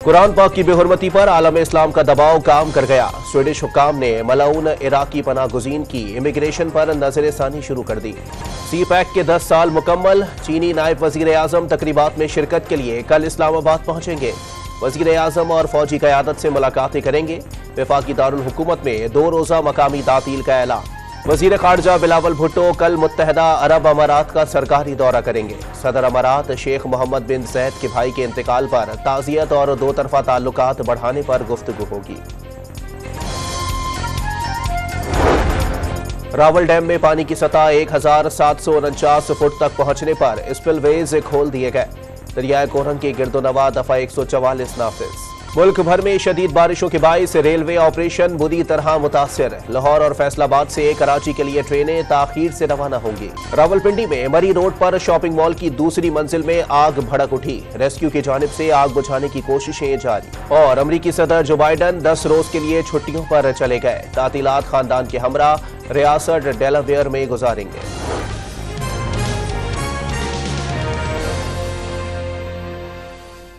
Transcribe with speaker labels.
Speaker 1: कुरान पाक की बेहुरमती पर आलम इस्लाम का दबाव काम कर गया। स्वीडिश हुक्काम ने मलऊन इराकी पनाह गुज़ीन की इमिग्रेशन पर नजरसानी शुरू कर दी। सी पैक के 10 साल मुकम्मल। चीनी नायब वजीर आजम तकरीबात में शिरकत के लिए कल इस्लामाबाद पहुंचेंगे। वजीर आजम और फौजी क़यादत से मुलाकातें करेंगे। वफाकी दारुल हुकूमत में 2 रोज़ा मकामी तातील का ऐलान। वजीर खारजा बिलावल भुट्टो कल मुत्तहदा अरब अमारात का सरकारी दौरा करेंगे। सदर अमारात शेख मोहम्मद बिन जैद के भाई के इंतकाल पर ताज़ियत और 2 तरफ़ा ताल्लुकात बढ़ाने पर गुफ्तगू होगी। रावल डैम में पानी की सतह 1749 फुट तक पहुंचने पर स्पिलवेज खोल दिए गए। दरियाए कोरंग के गिरदोनवा दफा 144 नाफिज। मुल्क भर में शदीद बारिशों के बाइस रेलवे ऑपरेशन बुरी तरह मुतासिर। लाहौर और फैसलाबाद से कराची के लिए ट्रेनें ताखीर से रवाना होंगी। रावलपिंडी में मरी रोड पर शॉपिंग मॉल की दूसरी मंजिल में आग भड़क उठी। रेस्क्यू की जानिब से आग बुझाने की कोशिशें जारी। और अमरीकी सदर जो बाइडन 10 रोज के लिए छुट्टियों पर चले गए। तातीलात खानदान के हमरा रियासत डेलावेयर में गुजारेंगे।